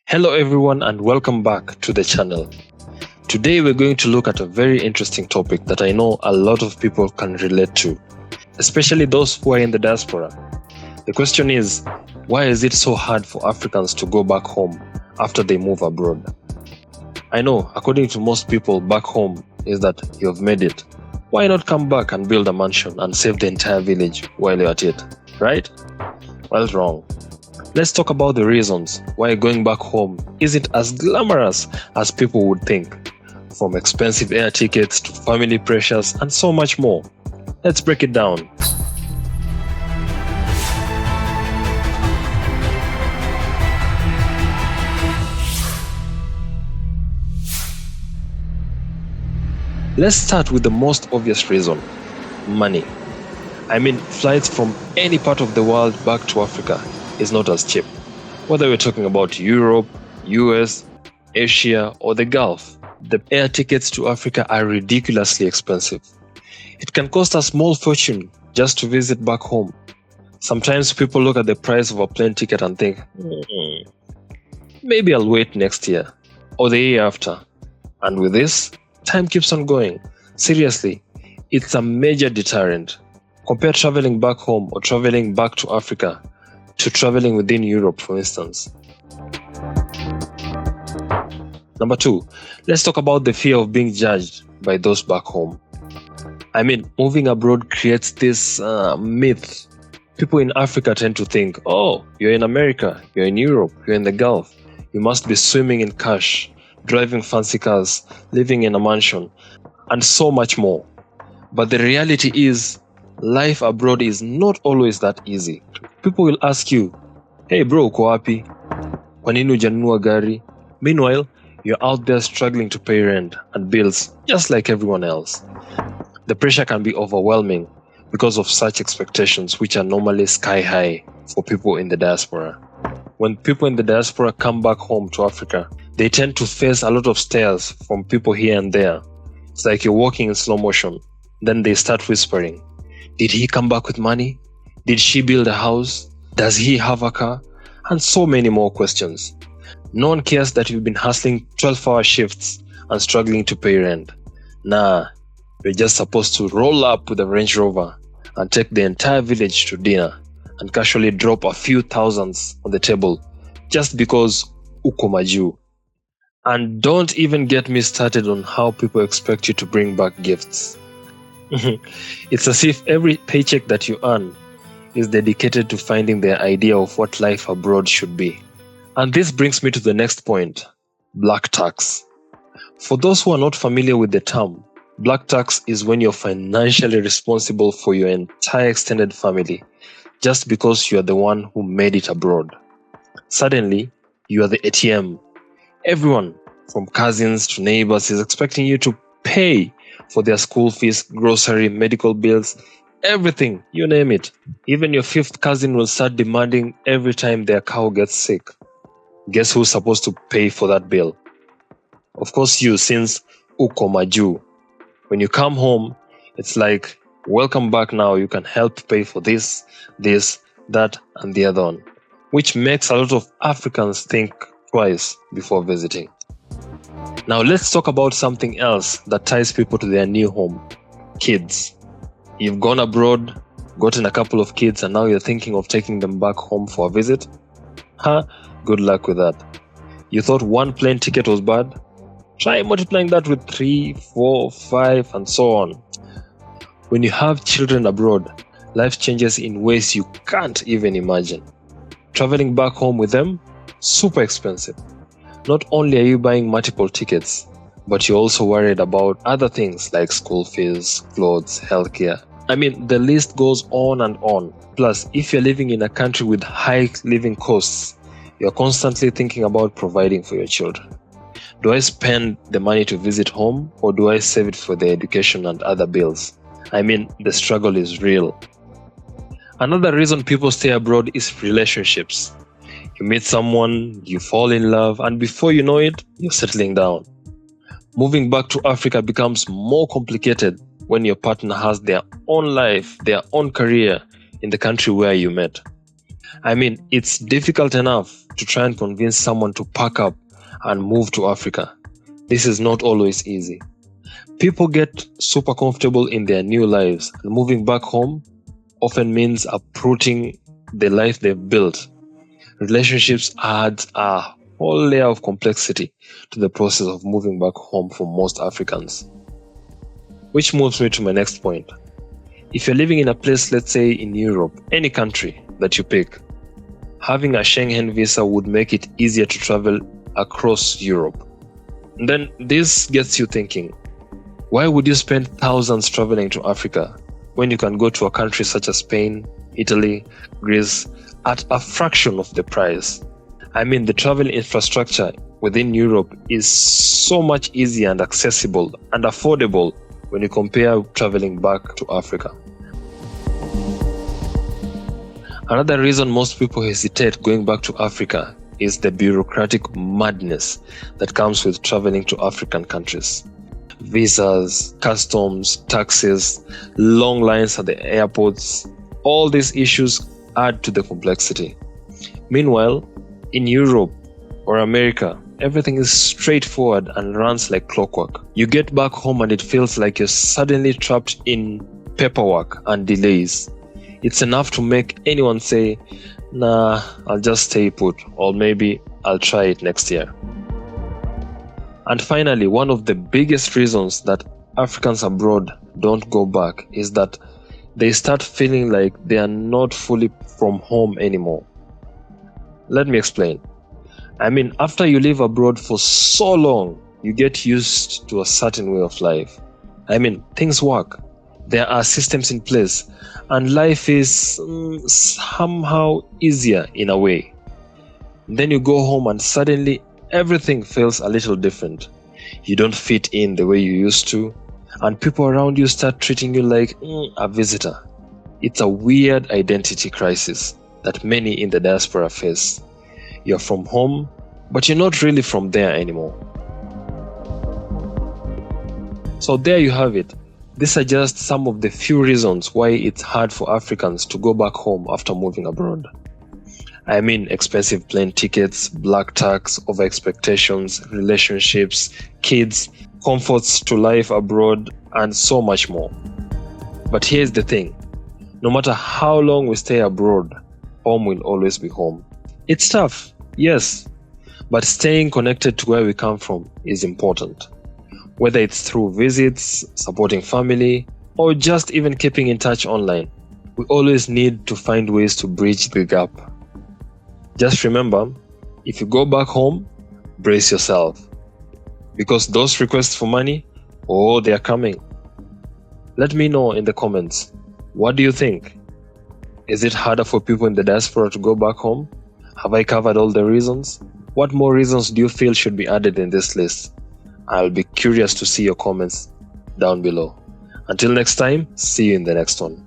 Hello everyone and welcome back to the channel. Today we're going to look at a very interesting topic that I know a lot of people can relate to, especially those who are in the diaspora. The question is, why is it so hard for Africans to go back home after they move abroad? I know, according to most people, back home is that you've made it. Why not come back and build a mansion and save the entire village while you're at it, right? Well, wrong. Let's talk about the reasons why going back home isn't as glamorous as people would think, from expensive air tickets to family pressures and so much more. Let's break it down. Let's start with the most obvious reason: money. I mean, flights from any part of the world back to Africa is not as cheap. Whether we're talking about Europe, US, Asia, or the Gulf, the air tickets to Africa are ridiculously expensive. It can cost a small fortune just to visit back home. Sometimes people look at the price of a plane ticket and think, maybe I'll wait next year or the year after. And with this, time keeps on going. Seriously, it's a major deterrent. Compare traveling back home or traveling back to Africa to traveling within Europe, for instance. Number 2, let's talk about the fear of being judged by those back home. I mean, moving abroad creates this myth. People in Africa tend to think, oh, you're in America, you're in Europe, you're in the Gulf. You must be swimming in cash, driving fancy cars, living in a mansion, and so much more. But the reality is, life abroad is not always that easy. People will ask you, hey bro, uko wapi? Kwa nini hujanunua gari? Meanwhile, you're out there struggling to pay rent and bills just like everyone else. The pressure can be overwhelming because of such expectations, which are normally sky high for people in the diaspora. When people in the diaspora come back home to Africa, they tend to face a lot of stares from people here and there. It's like you're walking in slow motion. Then they start whispering, did he come back with money? Did she build a house? Does he have a car? And so many more questions. No one cares that you've been hustling 12-hour shifts and struggling to pay rent. Nah, you're just supposed to roll up with a Range Rover and take the entire village to dinner and casually drop a few thousands on the table just because uko majuu. And don't even get me started on how people expect you to bring back gifts. It's as if every paycheck that you earn is dedicated to finding their idea of what life abroad should be. And this brings me to the next point: black tax. For those who are not familiar with the term, black tax is when you're financially responsible for your entire extended family just because you are the one who made it abroad. Suddenly, you are the ATM. Everyone, from cousins to neighbors, is expecting you to pay for their school fees, grocery, medical bills, everything, you name it. Even your fifth cousin will start demanding every time their cow gets sick. Guess who's supposed to pay for that bill? Of course you, since uko majuu. When you come home, it's like, welcome back now, you can help pay for this, that, and the other one. Which makes a lot of Africans think twice before visiting. Now let's talk about something else that ties people to their new home: kids. You've gone abroad, gotten a couple of kids, and now you're thinking of taking them back home for a visit? Good luck with that. You thought one plane ticket was bad? Try multiplying that with 3, 4, 5, and so on. When you have children abroad, life changes in ways you can't even imagine. Traveling back home with them? Super expensive. Not only are you buying multiple tickets, but you're also worried about other things like school fees, clothes, healthcare. I mean, the list goes on and on. Plus, if you're living in a country with high living costs, you're constantly thinking about providing for your children. Do I spend the money to visit home, or do I save it for their education and other bills? I mean, the struggle is real. Another reason people stay abroad is relationships. You meet someone, you fall in love, and before you know it, you're settling down. Moving back to Africa becomes more complicated when your partner has their own life, their own career in the country where you met. I mean, it's difficult enough to try and convince someone to pack up and move to Africa. This is not always easy. People get super comfortable in their new lives, and moving back home often means uprooting the life they've built. Relationships add a whole layer of complexity to the process of moving back home for most Africans. Which moves me to my next point. If you're living in a place, let's say in Europe, any country that you pick, having a Schengen visa would make it easier to travel across Europe. And then this gets you thinking, why would you spend thousands traveling to Africa when you can go to a country such as Spain, Italy, Greece at a fraction of the price? I mean, the travel infrastructure within Europe is so much easier and accessible and affordable when you compare traveling back to Africa. Another reason most people hesitate going back to Africa is the bureaucratic madness that comes with traveling to African countries. Visas, customs, taxes, long lines at the airports, all these issues add to the complexity. Meanwhile, in Europe or America, everything is straightforward and runs like clockwork. You get back home and it feels like you're suddenly trapped in paperwork and delays. It's enough to make anyone say, nah, I'll just stay put, or maybe I'll try it next year. And finally, one of the biggest reasons that Africans abroad don't go back is that they start feeling like they are not fully from home anymore. Let me explain. I mean, after you live abroad for so long, you get used to a certain way of life. I mean, things work. There are systems in place, and life is somehow easier in a way. Then you go home and suddenly everything feels a little different. You don't fit in the way you used to, and people around you start treating you like a visitor. It's a weird identity crisis that many in the diaspora face. You're from home, but you're not really from there anymore. So there you have it. These are just some of the few reasons why it's hard for Africans to go back home after moving abroad. I mean, expensive plane tickets, black tax, over expectations, relationships, kids, comforts to life abroad, and so much more. But here's the thing. No matter how long we stay abroad, home will always be home. It's tough, yes, but staying connected to where we come from is important. Whether it's through visits, supporting family, or just even keeping in touch online, we always need to find ways to bridge the gap. Just remember, if you go back home, brace yourself. Because those requests for money, they are coming. Let me know in the comments. What do you think? Is it harder for people in the diaspora to go back home? Have I covered all the reasons? What more reasons do you feel should be added in this list? I'll be curious to see your comments down below. Until next time, see you in the next one.